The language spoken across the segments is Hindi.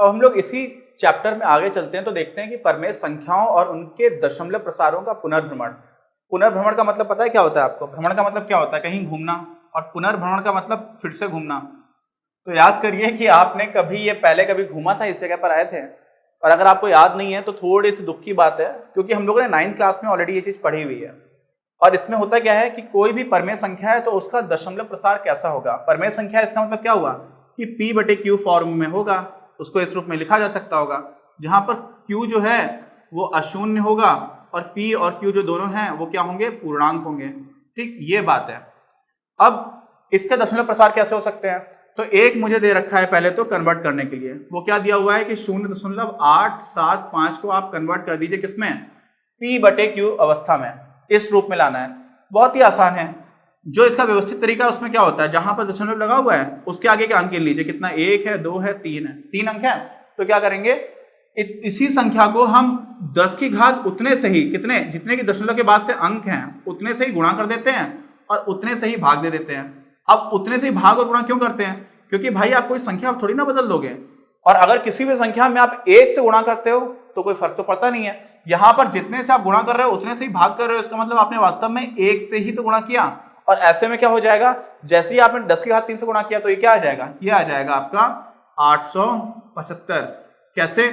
अब हम लोग इसी चैप्टर में आगे चलते हैं तो देखते हैं कि परमेय संख्याओं और उनके दशमलव प्रसारों का पुनर्भ्रमण। पुनर्भ्रमण का मतलब पता है क्या होता है आपको? भ्रमण का मतलब क्या होता है? कहीं घूमना, और पुनर्भ्रमण का मतलब फिर से घूमना। तो याद करिए कि आपने कभी ये पहले कभी घूमा था, इस जगह पर आए थे, और अगर आपको याद नहीं है तो थोड़ी सी दुख की बात है, क्योंकि हम लोगों ने 9th क्लास में ऑलरेडी ये चीज पढ़ी हुई है। और इसमें होता क्या है कि कोई भी परमेय संख्या है तो उसका दशमलव प्रसार कैसा होगा। परमेय संख्या इसका मतलब क्या हुआ कि P/Q फॉर्म में होगा, उसको इस रूप में लिखा जा सकता होगा, जहां पर Q जो है वो अशून्य होगा और P और Q जो दोनों हैं वो क्या होंगे? पूर्णांक होंगे। ठीक, ये बात है। अब इसके दशमलव प्रसार कैसे हो सकते हैं? तो एक मुझे दे रखा है पहले तो कन्वर्ट करने के लिए, वो क्या दिया हुआ है कि 0.875 को आप कन्वर्ट कर दीजिए किसमें? P/Q अवस्था में, इस रूप में लाना है। बहुत ही आसान है। जो इसका व्यवस्थित तरीका है उसमें क्या होता है, जहां पर दशमलव लगा हुआ है उसके आगे के अंक गिन लीजिए, कितना? 1 है, 2 है, 3 है, 3 अंक है। तो क्या करेंगे, इसी संख्या को हम 10 की घात उतने से ही, कितने, जितने की दशमलव के बाद से अंक हैं उतने से ही गुणा कर देते हैं और उतने से ही भाग दे देते हैं। अब उतने से ही भाग और गुणा क्यों करते हैं? क्योंकि भाई आप कोई संख्या थोड़ी ना बदल दोगे, और अगर किसी भी संख्या में आप 1 से गुणा करते हो तो कोई फर्क तो पड़ता नहीं है। यहां पर जितने से आप गुणा कर रहे हो उतने से ही भाग कर रहे हो, इसका मतलब आपने वास्तव में 1 से ही तो गुणा किया। और ऐसे में क्या हो जाएगा, जैसे ही आपने 10 की घात 3 से गुणा किया तो ये क्या आ जाएगा? ये आ जाएगा आपका 875। कैसे?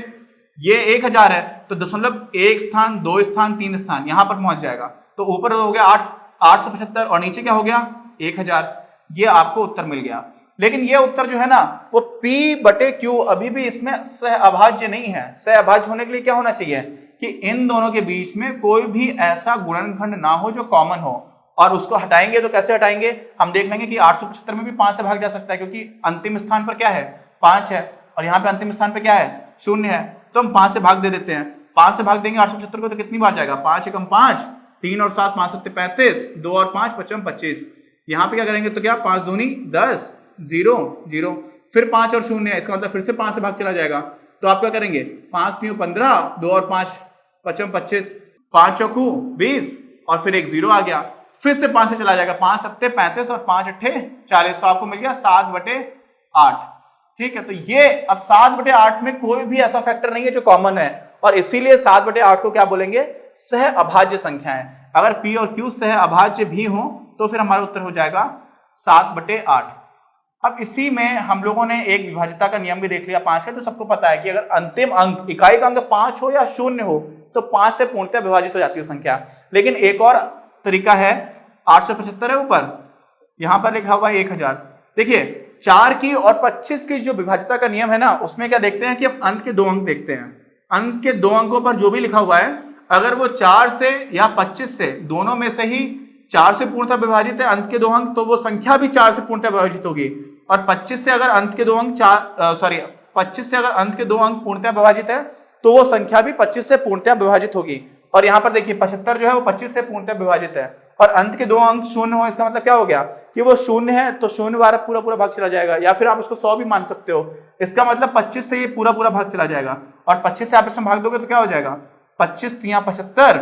ये 1000 है तो दशमलव 1 स्थान, 2 स्थान, 3 स्थान यहां पर पहुंच जाएगा, तो ऊपर हो गया 875 और नीचे क्या हो गया? 1000। ये आपको उत्तर मिल गया। लेकिन ये उत्तर जो है ना वो P/Q अभी भी इसमें सहअभाज्य नहीं है। सहअभाज्य होने के लिए क्या होना चाहिए कि इन दोनों के बीच में कोई भी ऐसा गुणनखंड ना हो जो कॉमन हो, और उसको हटाएंगे तो कैसे हटाएंगे? हम देख लेंगे कि 875 में भी 5 से भाग जा सकता है, क्योंकि अंतिम स्थान पर क्या है? 5 है, और यहाँ पे अंतिम स्थान पर क्या है? 0 है। तो हम 5 से भाग दे देते हैं। 5 से भाग देंगे 875 को तो कितनी बार जाएगा? 5 एकम 5, 3 और 7 5 7 35, 2 और 5 55 25। यहाँ पे क्या करेंगे तो क्या? 5 दूनी 10, 0 0, फिर 5 और 0 है, इसका मतलब फिर से 5 से भाग चला जाएगा। तो आप क्या करेंगे? 5 3 15, 2 और 5 55 25, 5 चौकू 20 और फिर एक 0 आ गया, फिर से 5 से चला जाएगा, 5 सत्ते 35 और 5 अट्ठे 40, तो आपको मिल गया 7/8। ठीक है, तो ये अब 7/8 में कोई भी ऐसा फैक्टर नहीं है जो कॉमन है, और इसीलिए 7/8 को क्या बोलेंगे? सहअभाज्य संख्याएं। अगर P और Q सहअभाज्य भी हो तो फिर हमारा उत्तर हो जाएगा 7/8। अब इसी में हम लोगों ने एक विभाज्यता का नियम भी देख लिया 5 का, तो सबको पता है कि अगर अंतिम अंक, इकाई का अंक 5 हो या 0 हो तो 5 से पूर्णतः विभाजित हो जाती है संख्या। लेकिन एक और तरीका है, 875 है ऊपर, यहां पर लिखा हुआ है 1000। देखिए 4 की और 25 की जो विभाज्यता का नियम है ना, उसमें क्या देखते हैं कि हम अंत के 2 अंक देखते हैं। अंक के 2 अंकों पर जो भी लिखा हुआ है, अगर वो 4 से या 25 से, दोनों में से ही 4 से पूर्णतः विभाजित है अंत के 2 अंक, तो वो संख्या भी 4 से पूर्णतः विभाजित होगी। और 25 से अगर अंत के 2 अंक 25 से अगर अंत के 2 अंक पूर्णतः विभाजित है तो वो संख्या भी 25 से पूर्णतः विभाजित होगी। और यहाँ पर देखिए 75 जो है वो 25 से पूर्णतः विभाजित है, और अंत के 2 अंक 0 हो, इसका मतलब क्या हो गया कि वो 0 है तो 0 बार पूरा पूरा भाग चला जाएगा, या फिर आप उसको 100 भी मान सकते हो। इसका मतलब 25 से ये पूरा पूरा भाग चला जाएगा, और 25 से आप इसमें भाग दोगे तो क्या हो जाएगा? 25 3 75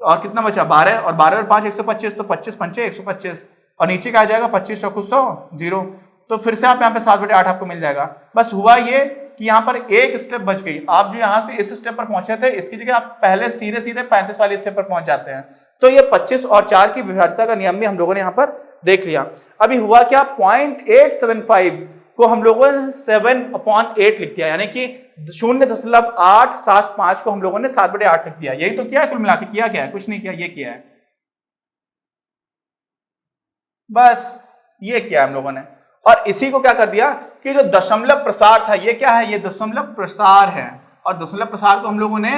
और कितना बचा? 12, और 12 और 5 125, तो 25 पंचे 125, और नीचे क्या आ जाएगा? 25 चौकू 100 0। तो फिर से आप यहाँ पे 7/8 आपको मिल जाएगा। बस हुआ ये कि यहाँ पर एक स्टेप बच गई। आप जो यहाँ से इस स्टेप पर पहुंचे थे, इसकी जगह आप पहले सीधे सीधे 35 वाली स्टेप पर पहुंच जाते हैं। तो ये 25 और 4 की विभाज्यता का नियम भी हम लोगों ने यहाँ पर देख लिया। अभी हुआ क्या? 0.875 को हम लोगों ने 7/8 लिख दिया, यानी कि 0.875 को हम लोगों ने 7/8 लिख दिया। यही तो किया है, कुल मिला के किया क्या है? कुछ नहीं किया, ये किया है, बस ये किया हम लोगों ने। और इसी को क्या कर दिया कि जो दशमलव प्रसार था, ये क्या है? ये दशमलव प्रसार है, और दशमलव प्रसार को हम लोगों ने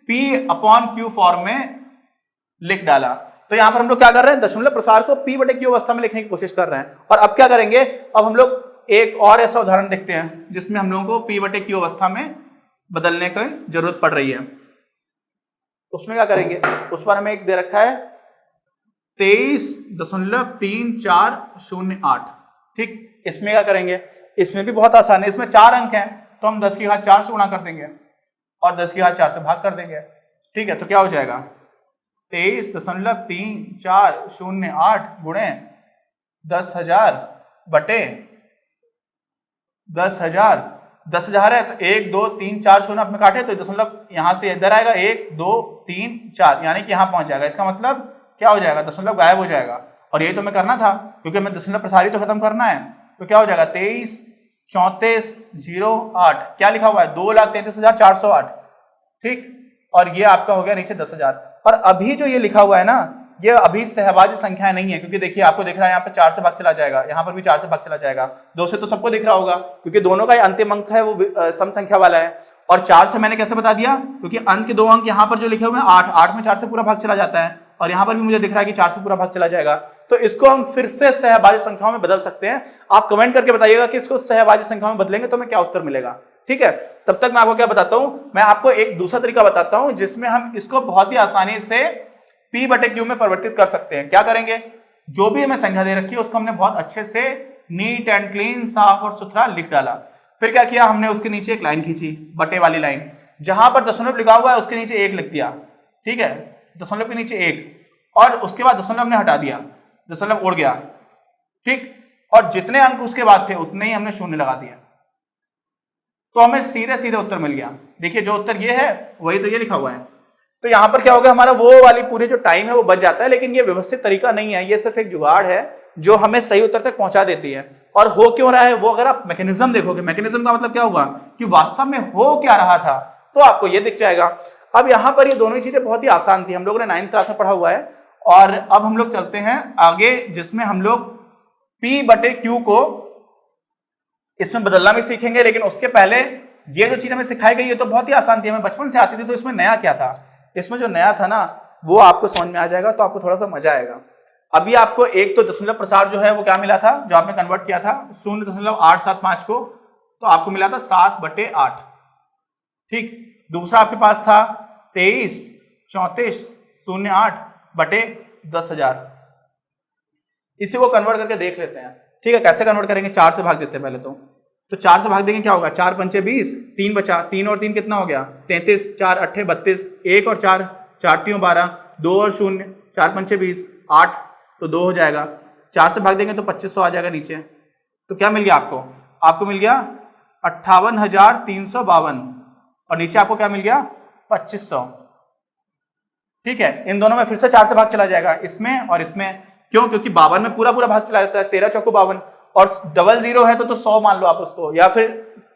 P/Q फॉर्म में लिख डाला। तो यहां पर हम लोग क्या कर रहे हैं? दशमलव प्रसार को P/Q अवस्था में लिखने की कोशिश कर रहे हैं। और अब क्या करेंगे? अब हम लोग एक और ऐसा उदाहरण देखते हैं जिसमें हम लोगों को P/Q अवस्था में बदलने की जरूरत पड़ रही है। उसमें क्या करेंगे? उस पर हमें एक दे रखा है 23.3408। ठीक, इसमें क्या करेंगे? इसमें भी बहुत आसान है। इसमें 4 अंक हैं तो हम 10 की घात 4 से गुणा कर देंगे और 10 की घात 4 से भाग कर देंगे। ठीक है, तो क्या हो जाएगा? 23.3408 गुणे 10,000 बटे 10,000 10,000 है तो 1 2 3 4 शून्य आपने काटे तो दशमलव यहाँ से इधर आएगा 1 2 3 4 यानी कि यहाँ पहुंच जाएगा। इसका मतलब क्या हो जाएगा, दशमलव गायब हो जाएगा। और ये तो मैं करना था क्योंकि हमें दशमलव प्रसारी तो खत्म करना है। तो क्या हो जाएगा 23 34 08 क्या लिखा हुआ है 2,33,408 ठीक। और ये आपका हो गया नीचे 10,000। और अभी जो ये लिखा हुआ है ना ये अभी सहभाज्य संख्या नहीं है क्योंकि देखिए आपको दिख रहा है यहाँ पे 4 से भाग चला जाएगा, यहाँ पर भी 4 से भाग चला जाएगा। 2 से तो सबको दिख रहा होगा क्योंकि दोनों का अंतिम अंक है वो सम संख्या वाला है। और 4 से मैंने कैसे बता दिया क्योंकि अंत के 2 अंक यहाँ पर जो लिखे हुए हैं 8 8 में 4 से पूरा भाग चला जाता है और यहाँ पर भी मुझे दिख रहा है कि 4 से पूरा भाग चला जाएगा। तो इसको हम फिर से सहभाज्य संख्याओं में बदल सकते हैं। आप कमेंट करके बताइएगा कि इसको सहभाज्य संख्याओं में बदलेंगे तो हमें क्या उत्तर मिलेगा। ठीक है, तब तक मैं आपको क्या बताता हूं, मैं आपको एक दूसरा तरीका बताता हूं जिसमें हम इसको बहुत ही आसानी से P/Q में परिवर्तित कर सकते हैं। क्या करेंगे, जो भी हमें संख्या दे रखी है उसको हमने बहुत अच्छे से नीट एंड क्लीन साफ और सुथरा लिख डाला। फिर क्या किया हमने उसके नीचे एक लाइन खींची, बटे वाली लाइन, जहां पर दशमलव लिखा हुआ है उसके नीचे 1 लिख दिया। ठीक है, दशमलव के नीचे 1 और उसके बाद दशमलव हमने हटा दिया, दशमलव उड़ गया। ठीक, और जितने अंक उसके बाद थे उतने ही हमने शून्य लगा दिया तो हमें सीधे सीधे उत्तर मिल गया। देखिए जो उत्तर ये है वही तो ये लिखा हुआ है। तो यहां पर क्या होगा, हमारा वो वाली पूरी जो टाइम है वो बच जाता है। लेकिन ये व्यवस्थित तरीका नहीं है, ये सिर्फ एक जुगाड़ है जो हमें सही उत्तर तक पहुंचा देती है। और हो क्यों रहा है वो अगर आप मैकेनिज्म देखोगे, मैकेनिज्म का मतलब क्या हुआ कि वास्तव में हो क्या रहा था, तो आपको ये दिख जाएगा। अब यहाँ पर ये दोनों ही चीजें बहुत ही आसान थी, हम लोगों ने 9th क्लास में पढ़ा हुआ है। और अब हम लोग चलते हैं आगे जिसमें हम लोग P/Q को इसमें बदलना भी सीखेंगे। लेकिन उसके पहले ये जो चीज हमें सिखाई गई है तो बहुत ही आसान थी, हमें बचपन से आती थी। तो इसमें नया क्या था, इसमें जो नया था ना वो आपको समझ में आ जाएगा तो आपको थोड़ा सा मजा आएगा। अभी आपको एक तो दशमलव प्रसार जो है वो क्या मिला था, जो आपने कन्वर्ट किया था 0.875 को, तो आपको मिला था 7/8। ठीक, दूसरा आपके पास था 23 34 08 बटे 10,000। इसी को कन्वर्ट करके देख लेते हैं। ठीक है, कैसे कन्वर्ट करेंगे, 4 से भाग देते हैं पहले तो 4 से भाग देंगे, क्या होगा 4 पंचे 20, 3 बचा, 3 और 3 कितना हो गया 33, 4 अट्ठे 32, 1 और 4 4 3 12, 2 और 0, 4 पंचे 20, 8 तो 2 हो जाएगा। 4 से भाग देंगे तो 2500 आ जाएगा नीचे। तो क्या मिल गया आपको मिल गया 58,352 और नीचे आपको क्या मिल गया 2500। ठीक है, इन दोनों में फिर से 4 से भाग चला जाएगा, इसमें और इसमें। क्यों, क्योंकि 52 में पूरा भाग चला जाता है, 13 चौको 52 और डबल 0 है तो 100 मान लो आप उसको, या फिर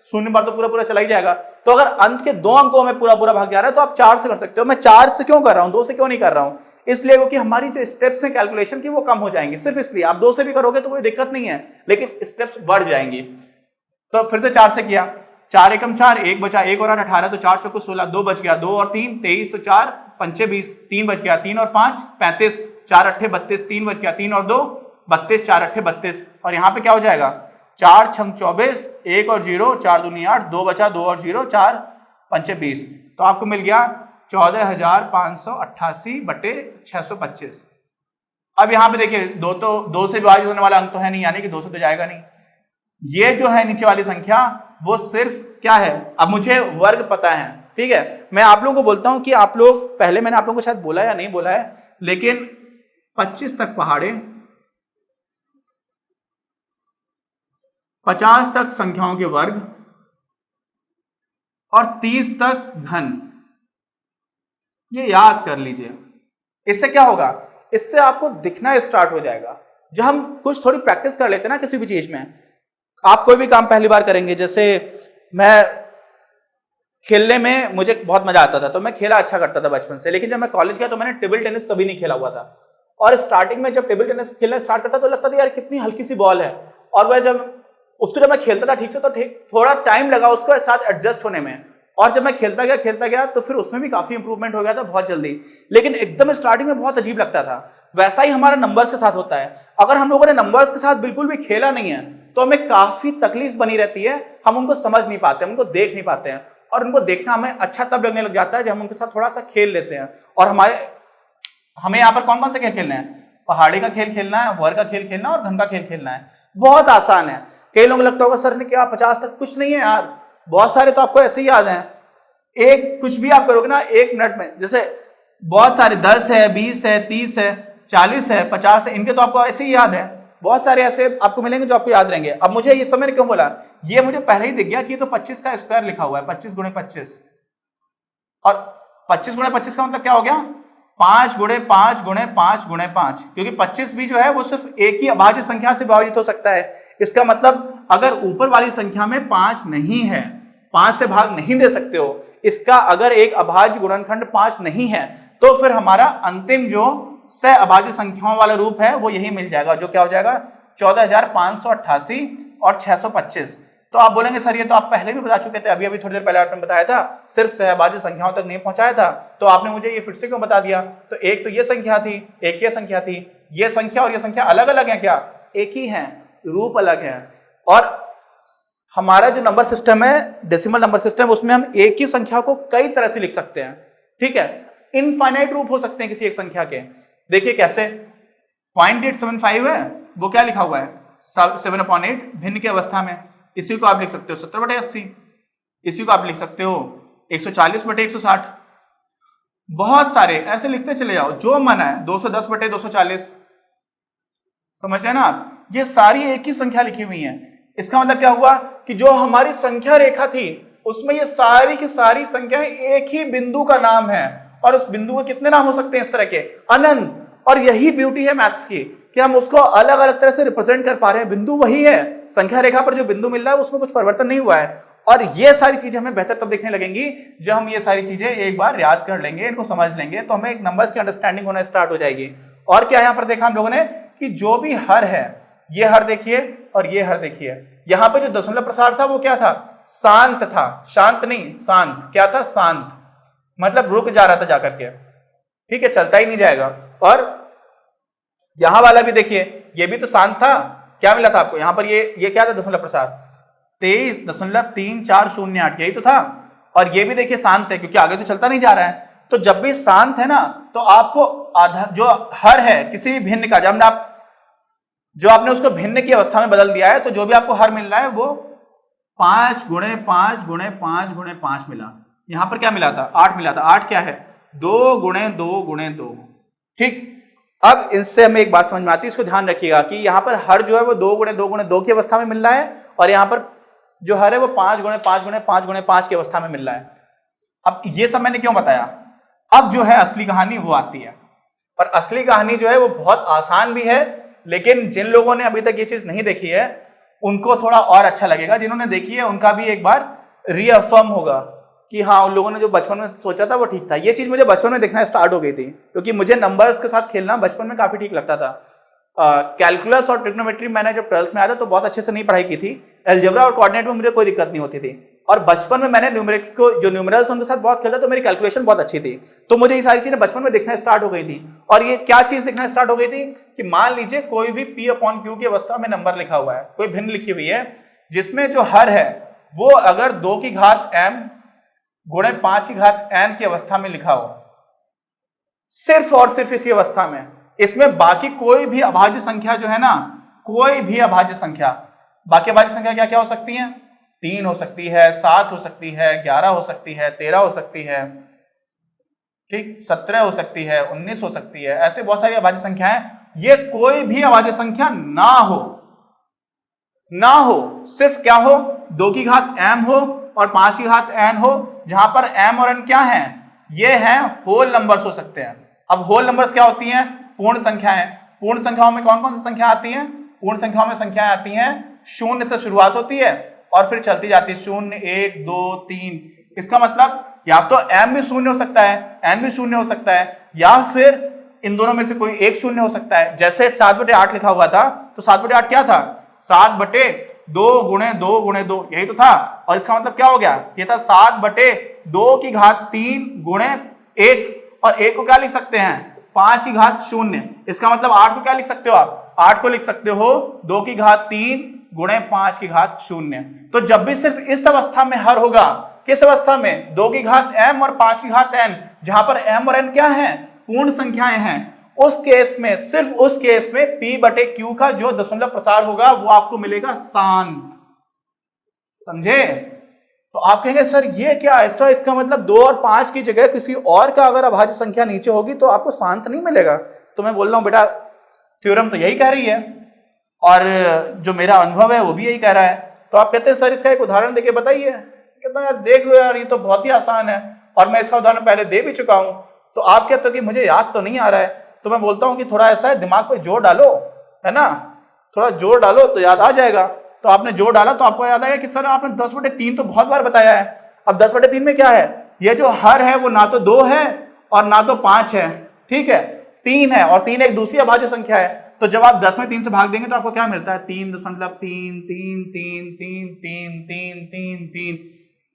0 बार तो पूरा चला ही जाएगा। तो अगर अंत के 2 अंकों में पूरा भाग जा रहा है तो आप 4 से कर सकते हो। मैं 4 से क्यों कर रहा हूं, 2 से क्यों नहीं कर रहा हूं, इसलिए क्योंकि हमारी जो स्टेप्स हैं कैलकुलेशन की वो कम हो जाएंगे, सिर्फ इसलिए। आप 2 से भी करोगे तो कोई दिक्कत नहीं है, लेकिन स्टेप्स बढ़ जाएंगी। तो फिर से 4 से किया, 4 एकम 4, 1 बचा, 1 और 8 18, तो 4 चौको 16, 2 बच गया, 2 और 3 23, तो 4 पंचे 20, 3 बच गया, 3 और 5 35, 4 अट्ठे 32, 3 बच गया, 3 और 2 32, 4 अट्ठे 32। और यहाँ पे क्या हो जाएगा 4 छंग 24, 1 और 0, 4 दूनी 8, 2 बचा, 2 और 0, 4 पंचे 20। तो आपको मिल गया 14,588 बटे 625। अब यहाँ पे देखिए 2 से विभाजित होने वाला अंक तो है नहीं, यानी कि 2 से तो जाएगा नहीं। ये जो है नीचे वाली संख्या वो सिर्फ क्या है, अब मुझे वर्ग पता है। ठीक है, मैं आप लोगों को बोलता हूं कि आप लोग, पहले मैंने आप लोगों को शायद बोला या नहीं बोला है, लेकिन 25 तक पहाड़े, 50 तक संख्याओं के वर्ग और 30 तक घन, ये याद कर लीजिए। इससे क्या होगा, इससे आपको दिखना स्टार्ट हो जाएगा। जब हम कुछ थोड़ी प्रैक्टिस कर लेते हैं ना किसी भी चीज में, आप कोई भी काम पहली बार करेंगे, जैसे मैं खेलने में मुझे बहुत मजा आता था तो मैं खेला अच्छा करता था बचपन से। लेकिन जब मैं कॉलेज गया तो मैंने टेबल टेनिस कभी नहीं खेला हुआ था। और स्टार्टिंग में जब टेबल टेनिस खेलना स्टार्ट करता तो लगता था यार कितनी हल्की सी बॉल है, और वह जब मैं खेलता था ठीक से तो थोड़ा टाइम लगा उसको साथ एडजस्ट होने में। और जब मैं खेलता गया तो फिर उसमें भी काफी इंप्रूवमेंट हो गया था बहुत जल्दी। लेकिन एकदम स्टार्टिंग में बहुत अजीब लगता था। वैसा ही हमारा नंबर्स के साथ होता है। अगर हम लोगों ने नंबर्स के साथ बिल्कुल भी खेला नहीं है तो हमें काफी तकलीफ बनी रहती है, हम उनको समझ नहीं पाते, हम उनको देख नहीं पाते हैं। और उनको देखना हमें अच्छा तब लगने लग जाता है जब हम उनके साथ थोड़ा सा खेल लेते हैं। और हमें यहाँ पर कौन कौन से खेल खेलना है, पहाड़ी का खेल खेलना है, वर्ग का खेल खेलना है और घन का खेल खेलना है। बहुत आसान है। कई लोगों को लगता होगा सर ने क्या 50 तक कुछ नहीं है यार, बहुत सारे तो आपको ऐसे ही याद हैं। एक कुछ भी आप करोगे ना 1 मिनट में, जैसे बहुत सारे 10 है, 20 है, 30 है, 40 है, 50 है, इनके तो आपको ऐसे ही याद है। बहुत सारे ऐसे आपको मिलेंगे जो आपको याद रहेंगे। अब मुझे ये समय क्यों बोला, ये मुझे पहले ही दिख गया कि ये तो 25 का स्क्वायर लिखा हुआ है, 25 गुणे 25, और 25 गुणे 25 का मतलब क्या हो गया, 5 गुणे 5 गुणे 5 गुणे 5, क्योंकि 25 भी जो है वो सिर्फ एक ही अभाज्य संख्या से विभाजित हो सकता है। इसका मतलब अगर ऊपर वाली संख्या में 5 नहीं है, 5 से भाग नहीं दे सकते हो, इसका अगर एक अभाज्य गुणनखंड 5 नहीं है, तो फिर हमारा अंतिम जो सह अभाज्य संख्याओं वाला रूप है वो यही मिल जाएगा, जो क्या हो जाएगा 14,588 और 625। तो आप बोलेंगे सर ये तो आप पहले भी बता चुके थे, अभी थोड़ी देर पहले आपने बताया था, सिर्फ सहभाज्य संख्याओं तक नहीं पहुंचाया था, तो आपने मुझे ये फिर से क्यों बता दिया? तो एक तो ये संख्या थी, एक ये संख्या थी, ये संख्या और ये संख्या अलग अलग है क्या? एक ही है, रूप अलग है। और हमारा जो नंबर सिस्टम है, डेसिमल नंबर सिस्टम, उसमें हम एक ही संख्या को कई तरह से लिख सकते हैं, ठीक है। इनफाइनाइट रूप हो सकते हैं किसी एक संख्या के। देखिए कैसे, 0.875 है, वो क्या लिखा हुआ है 7/8 भिन्न की अवस्था में, इसी को आप लिख सकते हो 70/80, इसी को आप लिख सकते हो 140/160, बहुत सारे ऐसे लिखते चले जाओ, जो मन है 210/240, समझ रहे हैं ना आप? ये सारी एक ही संख्या लिखी हुई है। इसका मतलब क्या हुआ कि जो हमारी संख्या रेखा थी उसमें ये सारी की सारी संख्याएं एक ही बिंदु का नाम है, और उस बिंदु के कितने नाम हो सकते हैं इस तरह के? अनंत। और यही ब्यूटी है मैथ्स की कि हम उसको अलग अलग तरह से रिप्रेजेंट कर पा रहे हैं। बिंदु वही है, संख्या रेखा पर जो बिंदु मिल रहा है उसमें कुछ परिवर्तन नहीं हुआ है। और ये सारी चीजें हमें बेहतर तब दिखने लगेंगी जब हम ये सारी चीजें एक बार याद कर लेंगे, इनको समझ लेंगे, तो हमें एक नंबर्स की अंडरस्टैंडिंग होना स्टार्ट हो जाएगी। और क्या यहां पर देखा हम लोगों ने कि जो भी हर है, ये हर देखिए और ये हर देखिए, यहां पे जो दशमलव प्रसार था वो क्या था? शांत था, शांत नहीं शांत। क्या था? शांत, मतलब रुक जा रहा था जाकर के, ठीक है, चलता ही नहीं जाएगा। और यहां वाला भी देखिए, ये भी तो शांत था। क्या मिला था आपको यहां पर? ये क्या था दशमलव प्रसार? 23.3408, यही तो था। और ये भी देखिए शांत है, क्योंकि आगे तो चलता नहीं जा रहा है। तो जब भी शांत है ना, तो आपको आधा जो हर है किसी भी भिन्न का, जब जो आपने उसको भिन्न की अवस्था में बदल दिया है, तो जो भी आपको हर मिल रहा है वो 5 गुणे 5 गुणे 5 गुणे 5 मिला। यहां पर क्या मिला था? 8 मिला था। 8 क्या है? 2 गुणे 2 गुणे 2, ठीक। अब इससे हमें एक बात समझ में आती है, इसको ध्यान रखिएगा कि यहां पर हर जो है वो 2 गुणे 2 गुणे 2 की अवस्था में मिल रहा है, और यहां पर जो हर है वो 5 गुणे 5 गुणे 5 गुणे 5 की अवस्था में मिल रहा है। अब ये सब मैंने क्यों बताया? अब जो है असली कहानी वो आती है, और असली कहानी जो है वो बहुत आसान भी है, लेकिन जिन लोगों ने अभी तक ये चीज नहीं देखी है उनको थोड़ा और अच्छा लगेगा। जिन्होंने देखी है उनका भी एक बार रीअफर्म होगा कि हाँ, उन लोगों ने जो बचपन में सोचा था वो ठीक था। ये चीज मुझे बचपन में देखना स्टार्ट हो गई थी, क्योंकि मुझे नंबर्स के साथ खेलना बचपन में काफी ठीक लगता था। कैलकुलस और ट्रिग्नोमेट्री मैंने जब 12th में आया था तो बहुत अच्छे से नहीं पढ़ाई की थी। अलजेब्रा और कोऑर्डिनेट में मुझे कोई दिक्कत नहीं होती थी, और बचपन में मैंने न्यूमेरिक्स को, जो न्यूमेरल्स उनके साथ बहुत खेला, तो मेरी कैलकुलेशन बहुत अच्छी थी। तो मुझे ये सारी चीजें बचपन में दिखना स्टार्ट हो गई थी। और ये क्या चीज दिखना स्टार्ट हो गई थी कि मान लीजिए कोई भी P/Q की अवस्था में नंबर लिखा हुआ है, कोई भिन्न लिखी हुई है, जिसमें जो हर है वो अगर 2 की घात m गुणे 5 की घात n की अवस्था में लिखा हो, सिर्फ और सिर्फ इसी अवस्था में, इसमें बाकी कोई भी अभाज्य संख्या जो है ना, कोई भी अभाज्य संख्या, बाकी अभाज्य संख्या क्या क्या हो सकती है? 3 हो सकती है, 7 हो सकती है, 11 हो सकती है, 13 हो सकती है, ठीक, 17 हो सकती है, 19 हो सकती है, ऐसे बहुत सारी अभाज्य संख्याएं। ये कोई भी अभाज्य संख्या ना हो, सिर्फ क्या हो? 2 की घात m हो और 5 की घात n हो, जहां पर m और n क्या है? ये हैं होल नंबर्स हो सकते हैं। अब होल नंबर्स क्या होती हैं? पूर्ण संख्याएं। पूर्ण संख्याओं में कौन कौन सी संख्या आती हैं? पूर्ण संख्याओं में संख्याएं आती हैं 0 से शुरुआत होती है और फिर चलती जाती है 0, 1, 2, 3। इसका मतलब या तो m भी 0 हो सकता है, n भी 0 हो सकता है, या फिर इन दोनों में से कोई एक 0 हो सकता है। जैसे 7/8 लिखा हुआ था, तो 7/8 क्या था? 7/2 गुणे 2 गुणे 2, यही तो था। और इसका मतलब क्या हो गया? ये था 7/2 की घात 3 गुणे 1, और 1 को क्या लिख सकते हैं? 5 की घात 0। इसका मतलब 8 को क्या लिख सकते हो आप? 8 को लिख सकते हो 2 की घात 3 गुणे 5 की घात 0। तो जब भी सिर्फ इस अवस्था में हर होगा, किस अवस्था में? 2 की घात m और 5 की घात n, जहां पर m और n क्या है? पूर्ण संख्याएं हैं। उस केस में, सिर्फ उस केस में P/Q का जो दशमलव प्रसार होगा वो आपको मिलेगा शांत। समझे? तो आप कहेंगे सर ये क्या ऐसा, इसका मतलब 2 और 5 की जगह किसी और का अगर अभाज्य संख्या नीचे होगी तो आपको शांत नहीं मिलेगा। तो मैं बोल रहा हूं बेटा, थ्योरम तो यही कह रही है और जो मेरा अनुभव है वो भी यही कह रहा है। तो आप कहते हैं सर इसका एक उदाहरण देके बताइए। कहता हूं यार देख लो यार, ये तो बहुत ही आसान है और मैं इसका उदाहरण पहले दे भी चुका हूं। तो आप कहते हो कि मुझे याद तो नहीं आ रहा है, तो मैं बोलता हूं कि थोड़ा ऐसा है, दिमाग पे जोर डालो, है ना, थोड़ा जोर डालो तो याद आ जाएगा। तो आपने जोर डाला तो आपको याद आएगा कि सर आपने 10/3 तो बहुत बार बताया है। अब 10/3 में क्या है, ये जो हर है वो ना तो 2 है और ना तो 5 है, ठीक है, 3 है, और 3 एक दूसरी अभाज्य संख्या है। तो जब आप 10 में 3 से भाग देंगे तो आपको क्या मिलता है, 3.333333333।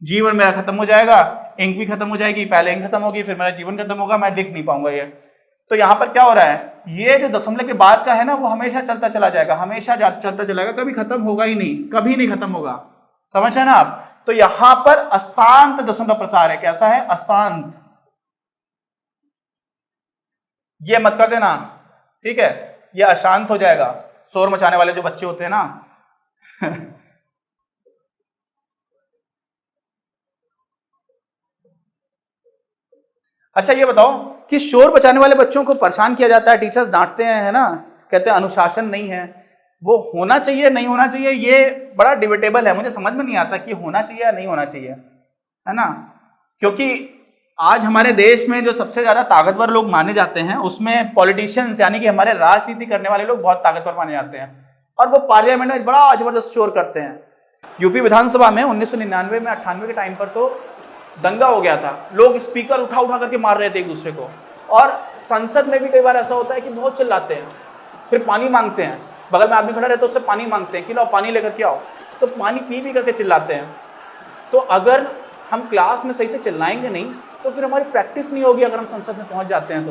जीवन मेरा खत्म हो जाएगा, इंक भी खत्म हो जाएगी, पहले इंक खत्म होगी फिर मेरा जीवन खत्म होगा, मैं लिख नहीं पाऊंगा ये। तो यहां पर क्या हो रहा है, ये जो दशमलव के बाद का है ना वो हमेशा चलता चला जाएगा, हमेशा चलता चलेगा, कभी खत्म होगा ही नहीं, कभी नहीं खत्म होगा। समझ है ना आप। तो यहां पर अशांत दशमलव प्रसार है। कैसा है, अशांत। ये मत कर देना, ठीक है, ये अशांत हो जाएगा। शोर मचाने वाले जो बच्चे होते हैं ना अच्छा ये बताओ कि शोर बचाने वाले बच्चों को परेशान किया जाता है, टीचर्स डांटते हैं, है ना, कहते हैं अनुशासन नहीं है। वो होना चाहिए नहीं होना चाहिए ये बड़ा डिबेटेबल है, मुझे समझ में नहीं आता कि होना चाहिए या नहीं होना चाहिए, है ना। क्योंकि आज हमारे देश में जो सबसे ज्यादा ताकतवर लोग माने जाते हैं उसमें पॉलिटिशियंस यानी कि हमारे राजनीति करने वाले लोग बहुत ताकतवर माने जाते हैं, और वो पार्लियामेंट में बड़ा जबरदस्त शोर करते हैं। यूपी विधानसभा में 1999 में 98 के टाइम पर तो दंगा हो गया था, लोग स्पीकर उठा उठा करके मार रहे थे एक दूसरे को, और संसद में भी कई बार ऐसा होता है कि बहुत चिल्लाते हैं, फिर पानी मांगते हैं, बगल में आदमी खड़ा रहता है उससे पानी मांगते हैं कि लो पानी लेकर के आओ, तो पानी पी करके चिल्लाते हैं। तो अगर हम क्लास में सही से चिल्लाएंगे नहीं तो फिर हमारी प्रैक्टिस नहीं होगी अगर हम संसद में पहुंच जाते हैं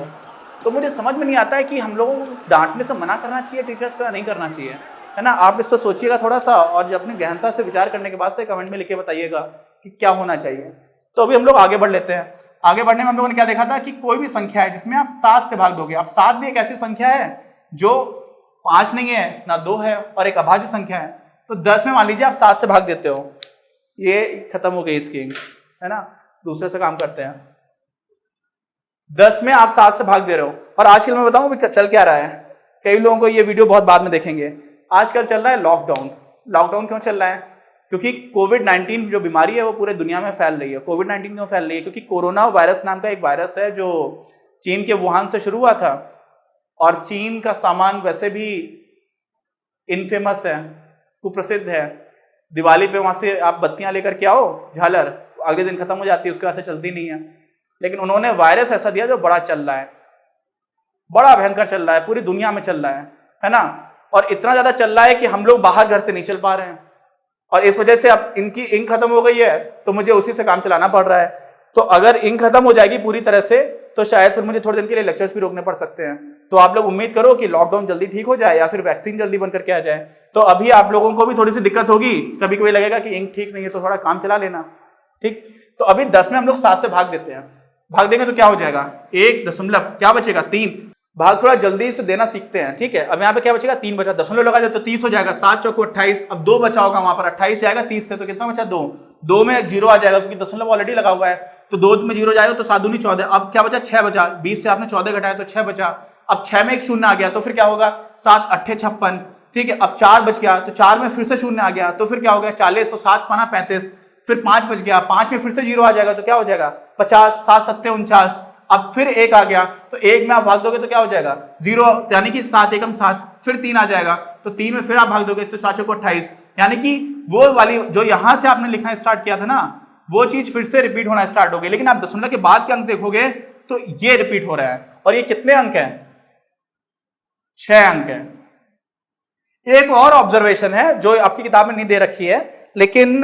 तो मुझे समझ में नहीं आता है कि हम लोगों को डांटने से मना करना चाहिए टीचर्स को या नहीं करना चाहिए, है ना। आप इस पर सोचिएगा थोड़ा सा, और जब अपनी गहनता से विचार करने के बाद से कमेंट में लिख के बताइएगा कि क्या होना चाहिए। तो अभी हम लोग आगे बढ़ लेते हैं। आगे बढ़ने में हम लोगों ने क्या देखा था कि कोई भी संख्या है जिसमें आप 7 से भाग दोगे। अब 7 भी एक ऐसी संख्या है जो 5 नहीं है ना 2 है और एक अभाज्य संख्या है। तो 10 में मान लीजिए आप 7 से भाग देते हो, ये खत्म हो गई इसकी, है ना। दूसरे से काम करते हैं। 10 में आप 7 से भाग दे रहे हो, और आजकल मैं बताऊं भी चल क्या रहा है, कई लोगों को ये वीडियो बहुत बाद में देखेंगे। आजकल चल रहा है लॉकडाउन। लॉकडाउन क्यों चल रहा है, क्योंकि कोविड-19 जो बीमारी है वो पूरे दुनिया में फैल रही है। कोविड-19 क्यों फैल रही है, क्योंकि कोरोना वायरस नाम का एक वायरस है जो चीन के वुहान से शुरू हुआ था, और चीन का सामान वैसे भी इनफेमस है, कुप्रसिद्ध है। दिवाली पे वहां से आप बत्तियां लेकर के आओ, झालर, अगले दिन खत्म हो जाती है, उसके बाद से चलती नहीं है। लेकिन उन्होंने वायरस ऐसा दिया जो बड़ा चल रहा है, बड़ा भयंकर चल रहा है, पूरी दुनिया में चल रहा है ना। और इतना ज्यादा चल रहा है कि हम लोग बाहर घर से नहीं चल पा रहे हैं, और इस वजह से अब इनकी इंक खत्म हो गई है तो मुझे उसी से काम चलाना पड़ रहा है। तो अगर इंक खत्म हो जाएगी पूरी तरह से तो शायद फिर मुझे थोड़े दिन के लिए लेक्चर्स भी रोकने पड़ सकते हैं। तो आप लोग उम्मीद करो कि लॉकडाउन जल्दी ठीक हो जाए या फिर वैक्सीन जल्दी बन करके आ जाए। तो अभी आप लोगों को भी थोड़ी सी दिक्कत होगी, कभी कभी लगेगा कि इंक ठीक नहीं है तो थोड़ा काम चला लेना, ठीक। तो अभी 10 में हम लोग 7 से भाग देते हैं, भाग देंगे तो क्या हो जाएगा, 1 क्या बचेगा 3। भाग थोड़ा जल्दी से देना सीखते हैं, ठीक है। अब यहाँ पे क्या बचेगा, 3 बचा, दशमलव लगा दे तो 30 हो जाएगा, 7 चौको 28। अब 2 बचा होगा वहां पर, 28 जाएगा 30 से, तो कितना बचा 2 में 0 आ जाएगा क्योंकि दशमलव ऑलरेडी लगा हुआ है, तो 2 में 0 जाएगा तो 7 दूनी 14। अब क्या बचा, 6 बचा, 20 से आपने 14 घटाया तो 6 बचा। अब 6 में एक शून्य आ गया तो फिर क्या होगा, 7 8 56, ठीक है। अब 4 बच गया तो 4 में फिर से शून्य आ गया तो फिर क्या हो गया 40, तो 7 पाना 35, फिर 5 बच गया, 5 में फिर से 0 आ जाएगा तो क्या हो जाएगा 50, 7 7 49। अब फिर 1 आ गया तो 1 में आप भाग दोगे तो क्या हो जाएगा 0, यानी कि 7 एकम 7, फिर 3 आ जाएगा तो 3 में फिर आप भाग दोगे तो 7 चौको 28, यानी कि वो वाली जो यहां से आपने लिखना स्टार्ट किया था ना वो चीज फिर से रिपीट होना स्टार्ट हो गई। लेकिन आप दशमलव के बाद के अंक देखोगे तो ये रिपीट हो रहा है, और ये कितने अंक हैं, 6 अंक हैं। एक और ऑब्जर्वेशन है जो आपकी किताब में नहीं दे रखी है, लेकिन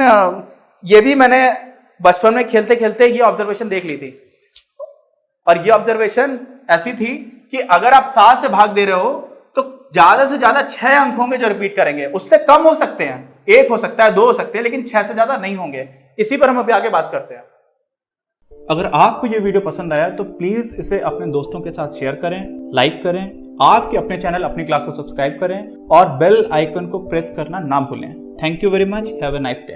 ये भी मैंने बचपन में खेलते खेलते ये ऑब्जर्वेशन देख ली थी, और ये ऑब्जर्वेशन ऐसी थी कि अगर आप 7 से भाग दे रहे हो तो ज्यादा से ज्यादा 6 अंक होंगे जो रिपीट करेंगे, उससे कम हो सकते हैं, 1 हो सकता है, 2 हो सकते हैं, लेकिन 6 से ज्यादा नहीं होंगे। इसी पर हम अभी आगे बात करते हैं। अगर आपको ये वीडियो पसंद आया तो प्लीज इसे अपने दोस्तों के साथ शेयर करें, लाइक करें, आपके अपने चैनल अपनी क्लास को सब्सक्राइब करें और बेल आइकन को प्रेस करना ना भूलें। Thank you very much, have a nice day.